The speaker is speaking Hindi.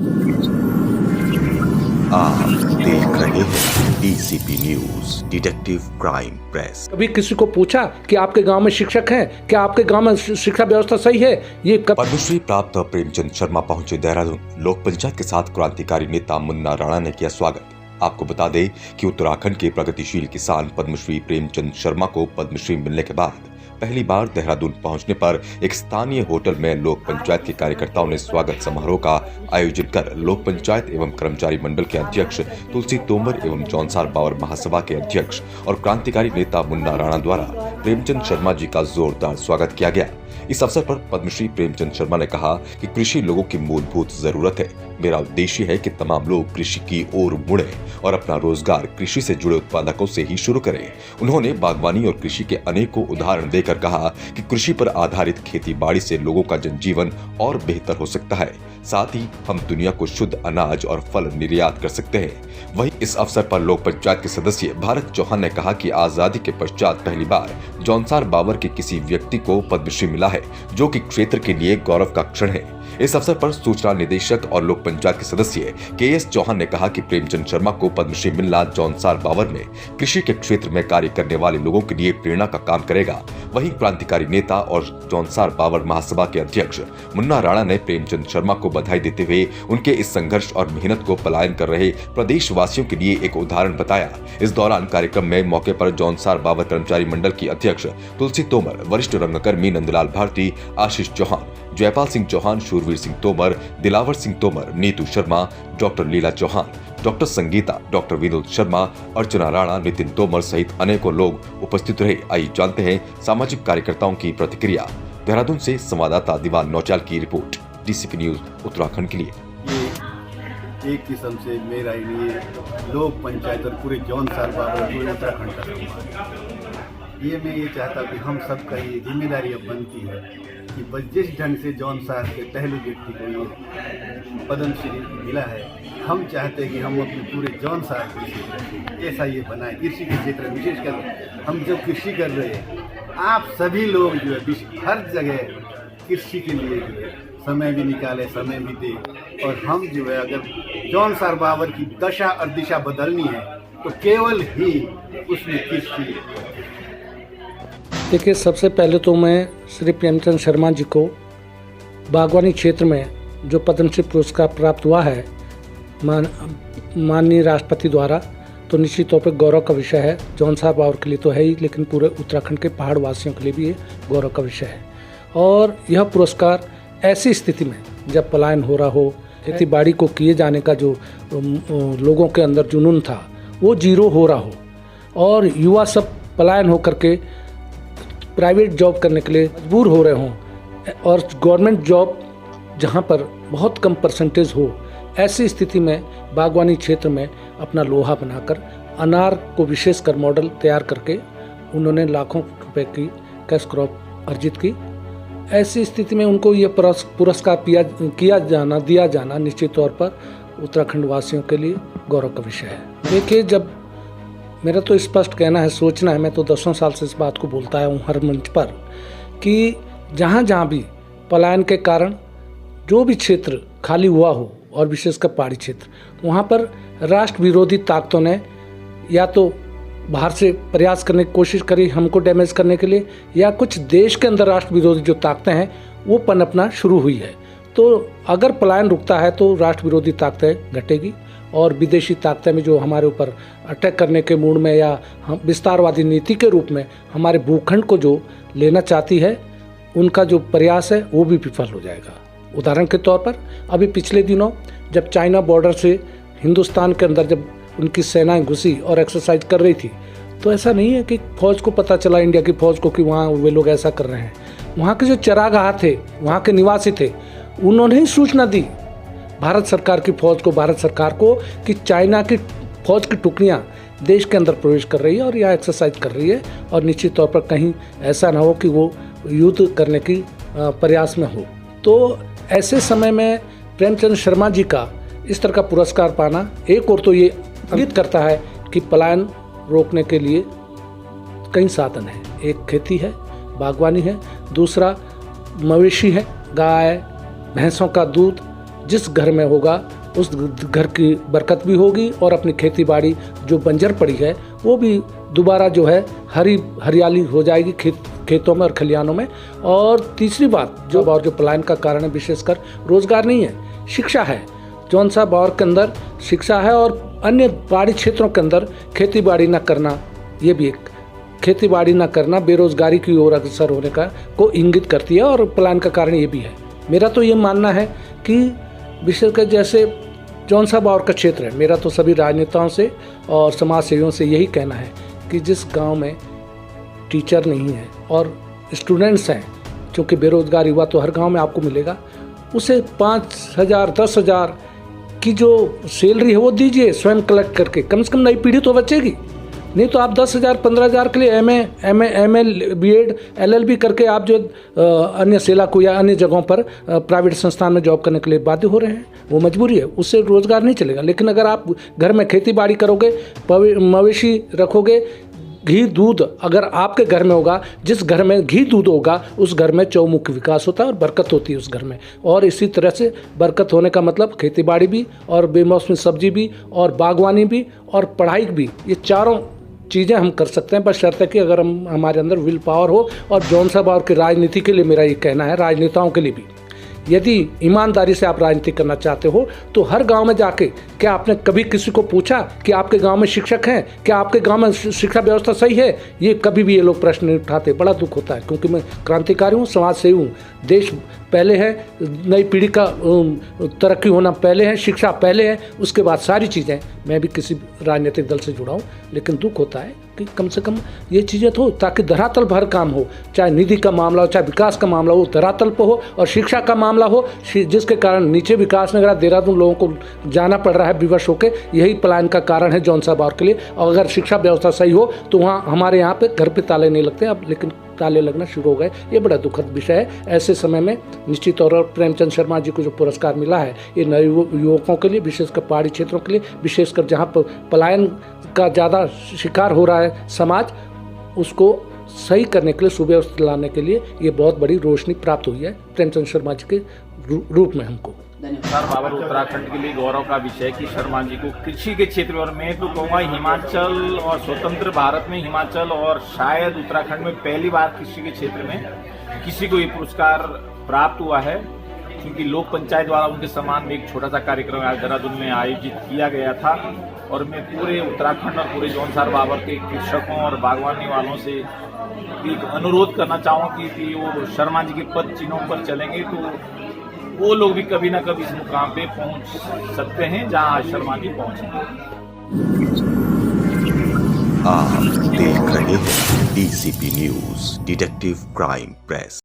आप देख रहे हैं DCP news, detective crime press. कभी किसी को पूछा कि आपके गांव में शिक्षक हैं, क्या आपके गांव में शिक्षा व्यवस्था सही है? ये पद्मश्री प्राप्त प्रेमचंद शर्मा पहुंचे देहरादून। लोक पंचायत के साथ क्रांतिकारी नेता मुन्ना राणा ने किया स्वागत। आपको बता दें कि उत्तराखंड के प्रगतिशील किसान पद्मश्री प्रेमचंद शर्मा को पद्मश्री मिलने के बाद पहली बार देहरादून पहुंचने पर एक स्थानीय होटल में लोक पंचायत के कार्यकर्ताओं ने स्वागत समारोह का आयोजन कर लोक पंचायत एवं कर्मचारी मंडल के अध्यक्ष तुलसी तोमर एवं जौनसार बावर महासभा के अध्यक्ष और क्रांतिकारी नेता मुन्ना राणा द्वारा प्रेमचंद शर्मा जी का जोरदार स्वागत किया गया। इस अवसर पर पद्मश्री प्रेमचंद शर्मा ने कहा कि कृषि लोगों की मूलभूत जरूरत है। मेरा उद्देश्य है कि तमाम लोग कृषि की ओर मुड़े और अपना रोजगार कृषि से जुड़े उत्पादकों से ही शुरू करें। उन्होंने बागवानी और कृषि के अनेकों उदाहरण देकर कहा कि कृषि पर आधारित खेती बाड़ी से लोगों का जनजीवन और बेहतर हो सकता है। साथ ही हम दुनिया को शुद्ध अनाज और फल निर्यात कर सकते हैं। वहीं इस अवसर पर लोक पंचायत के सदस्य भारत चौहान ने कहा कि आजादी के पश्चात पहली बार जौनसार बावर के किसी व्यक्ति को पद्मश्री मिला है, जो कि क्षेत्र के लिए गौरव का क्षण है। इस अवसर पर सूचना निदेशक और लोक पंचायत के सदस्य के.एस. चौहान ने कहा कि प्रेमचंद शर्मा को पद्मश्री मिलना जौनसार बावर में कृषि के क्षेत्र में कार्य करने वाले लोगों के लिए प्रेरणा का काम करेगा। वहीं क्रांतिकारी नेता और जौनसार बावर महासभा के अध्यक्ष मुन्ना राणा ने प्रेमचंद शर्मा को बधाई देते हुए उनके इस संघर्ष और मेहनत को पलायन कर रहे प्रदेशवासियों के लिए एक उदाहरण बताया। इस दौरान कार्यक्रम में मौके पर जौनसार बावर कर्मचारी मंडल की अध्यक्ष तुलसी तोमर, वरिष्ठ रंगकर्मी नंदलाल भारती, आशीष चौहान, जयपाल सिंह चौहान, शूरवीर सिंह तोमर, दिलावर सिंह तोमर, नीतू शर्मा, डॉक्टर लीला चौहान, डॉक्टर संगीता, डॉक्टर विनोद शर्मा, अर्चना राणा, नितिन तोमर सहित अनेकों लोग उपस्थित रहे। आइए जानते हैं सामाजिक कार्यकर्ताओं की प्रतिक्रिया। देहरादून से संवाददाता दीवान नौचाल की रिपोर्ट, डीसीपी न्यूज उत्तराखंड के लिए। ये एक किस्म से मेरा लिए लोक पंचायत और पूरे जौनसार बावर पूरे उत्तराखंड का सम्मान। ये मैं ये चाहता हूँ कि हम सबका ये जिम्मेदारी अब बनती है कि बस जिस ढंग से जौनसार के पहले व्यक्ति को ये पद्मश्री मिला है, हम चाहते हैं कि हम अपने पूरे जौनसार कृषि ऐसा ये बनाए। कृषि के क्षेत्र में विशेषकर हम जो कृषि कर रहे हैं, आप सभी लोग जो है हर जगह कृषि के लिए जो है समय भी निकाले, समय भी दे। और हम जो है अगर जौनसार बावर की दशा और दिशा बदलनी है तो केवल ही उसमें कृषि। देखिए, सबसे पहले तो मैं श्री प्रेमचंद शर्मा जी को बागवानी क्षेत्र में जो पद्मश्री पुरस्कार प्राप्त हुआ है माननीय राष्ट्रपति द्वारा, तो निश्चित तौर पर गौरव का विषय है। जौनसार बावर के लिए तो है ही, लेकिन पूरे उत्तराखंड के पहाड़ वासियों के लिए भी ये गौरव का विषय है। और यह पुरस्कार ऐसी स्थिति में जब पलायन हो रहा हो, खेती बाड़ी को किए जाने का जो लोगों के अंदर जुनून था वो जीरो हो रहा हो, और युवा सब पलायन होकर के प्राइवेट जॉब करने के लिए मजबूर हो रहे हों, और गवर्नमेंट जॉब जहां पर बहुत कम परसेंटेज हो, ऐसी स्थिति में बागवानी क्षेत्र में अपना लोहा बनाकर अनार को विशेषकर मॉडल तैयार करके उन्होंने लाखों रुपए की कैश क्रॉप अर्जित की। ऐसी स्थिति में उनको ये पुरस्कार दिया जाना निश्चित तौर पर उत्तराखंड वासियों के लिए गौरव का विषय है। देखिए, जब मेरा तो स्पष्ट कहना है, सोचना है, मैं तो 10 साल से इस बात को बोलता आया हूँ हर मंच पर कि जहाँ जहाँ भी पलायन के कारण जो भी क्षेत्र खाली हुआ हो, और विशेषकर पहाड़ी क्षेत्र, वहाँ पर राष्ट्र विरोधी ताकतों ने या तो बाहर से प्रयास करने की कोशिश करी हमको डैमेज करने के लिए, या कुछ देश के अंदर राष्ट्र विरोधी जो ताकतें हैं वो पनपना शुरू हुई है। तो अगर पलायन रुकता है तो राष्ट्र विरोधी ताकतें घटेगी, और विदेशी ताकतें भी जो हमारे ऊपर अटैक करने के मूड में या विस्तारवादी नीति के रूप में हमारे भूखंड को जो लेना चाहती है, उनका जो प्रयास है वो भी विफल हो जाएगा। उदाहरण के तौर पर अभी पिछले दिनों जब चाइना बॉर्डर से हिंदुस्तान के अंदर जब उनकी सेनाएं घुसी और एक्सरसाइज कर रही थी, तो ऐसा नहीं है कि फौज को पता चला, इंडिया की फौज को, कि वहाँ वे लोग ऐसा कर रहे हैं। वहाँ के जो चरागाह थे, वहाँ के निवासी थे, उन्होंने ही सूचना दी भारत सरकार की फौज को, भारत सरकार को, कि चाइना की फौज की टुकड़ियाँ देश के अंदर प्रवेश कर रही है और यहाँ एक्सरसाइज कर रही है, और निश्चित तौर पर कहीं ऐसा ना हो कि वो युद्ध करने की प्रयास में हो। तो ऐसे समय में प्रेमचंद शर्मा जी का इस तरह का पुरस्कार पाना एक और तो ये इंगित करता है कि पलायन रोकने के लिए कई साधन हैं। एक खेती है, बागवानी है, दूसरा मवेशी है, गाय भैंसों का दूध, जिस घर में होगा उस घर की बरकत भी होगी और अपनी खेती बाड़ी जो बंजर पड़ी है वो भी दोबारा जो है हरियाली हो जाएगी खेतों में और खलिहानों में। और तीसरी बात जो पलायन का कारण है विशेषकर रोजगार नहीं है, शिक्षा है। जौनसार बावर के अंदर शिक्षा है और अन्य पहाड़ी क्षेत्रों के अंदर खेती बाड़ी न करना, ये भी एक खेती बाड़ी न करना बेरोजगारी की ओर अग्रसर होने का को इंगित करती है और पलायन का कारण ये भी है। मेरा तो ये मानना है कि विशेषकर जैसे जौनसार बावर का क्षेत्र है, मेरा तो सभी राजनेताओं से और समाज सेवियों से यही कहना है कि जिस गांव में टीचर नहीं है और स्टूडेंट्स हैं, क्योंकि बेरोजगार युवा तो हर गांव में आपको मिलेगा, उसे 5,000 10,000 की जो सैलरी है वो दीजिए स्वयं कलेक्ट करके, कम से कम नई पीढ़ी तो बचेगी। नहीं तो आप 10,000 15,000 के लिए एमए बीएड LLB करके आप जो अन्य सेला को या अन्य जगहों पर प्राइवेट संस्थान में जॉब करने के लिए बाध्य हो रहे हैं, वो मजबूरी है, उससे रोजगार नहीं चलेगा। लेकिन अगर आप घर में खेती बाड़ी करोगे, मवेशी रखोगे, घी दूध अगर आपके घर में होगा, जिस घर में घी दूध होगा उस घर में चौमुखी विकास होता है और बरकत होती है उस घर में। और इसी तरह से बरकत होने का मतलब खेती बाड़ी भी और बेमौसमी सब्जी भी और बागवानी भी और पढ़ाई भी, ये चारों चीज़ें हम कर सकते हैं, बस शर्त है कि अगर हमारे अंदर विल पावर हो। और जौनसार बावर की राजनीति के लिए मेरा ये कहना है, राजनेताओं के लिए भी, यदि ईमानदारी से आप राजनीति करना चाहते हो तो हर गांव में जाके, क्या आपने कभी किसी को पूछा कि आपके गांव में शिक्षक हैं, क्या आपके गांव में शिक्षा व्यवस्था सही है? ये कभी भी ये लोग प्रश्न नहीं उठाते, बड़ा दुख होता है। क्योंकि मैं क्रांतिकारी हूँ, समाज सेवी हूँ, देश पहले है, नई पीढ़ी का तरक्की होना पहले है, शिक्षा पहले है, उसके बाद सारी चीज़ें। मैं भी किसी राजनीतिक दल से जुड़ा हूँ, लेकिन दुख होता है कि कम से कम ये चीज़ें तो हो ताकि धरातल भर काम हो, चाहे निधि का मामला हो, चाहे विकास का मामला हो, धरातल पर हो, और शिक्षा का मामला हो, जिसके कारण नीचे विकास नगर देहरादून लोगों को जाना पड़ रहा है विवश होकर, यही पलायन का कारण है जौनसार बावर के लिए। और अगर शिक्षा व्यवस्था सही हो तो वहाँ हमारे यहाँ पे घर पे ताले नहीं लगते अब, लेकिन ताले लगना शुरू हो गए। ये बड़ा दुखद विषय है। ऐसे समय में निश्चित तौर पर प्रेमचंद शर्मा जी को जो पुरस्कार मिला है, ये नए युवकों के लिए, विशेषकर पहाड़ी क्षेत्रों के लिए, विशेषकर जहाँ पर पलायन का ज़्यादा शिकार हो रहा है समाज, उसको सही करने के लिए, सुव्यवस्था लाने के लिए ये बहुत बड़ी रोशनी प्राप्त हुई है प्रेमचंद शर्मा जी के रूप में हमको। जौनसार बावर उत्तराखंड के लिए गौरव का विषय कि शर्मा जी को कृषि के क्षेत्र में, और मैं तो कहूँगा हिमाचल और स्वतंत्र भारत में हिमाचल और शायद उत्तराखंड में पहली बार कृषि के क्षेत्र में किसी को ये पुरस्कार प्राप्त हुआ है। क्योंकि लोक पंचायत द्वारा उनके सम्मान में एक छोटा सा कार्यक्रम आज देहरादून में आयोजित किया गया था, और मैं पूरे उत्तराखंड और पूरे जौनसार बावर के कृषकों और बागवानी वालों से एक अनुरोध करना चाहूँगी कि वो शर्मा जी के पद चिन्हों पर चलेंगे तो वो लोग भी कभी ना कभी इस मुकाम पे पहुंच सकते हैं जहां शर्मा जी पहुंचे। आप देख रहे हैं DCP news, detective crime press.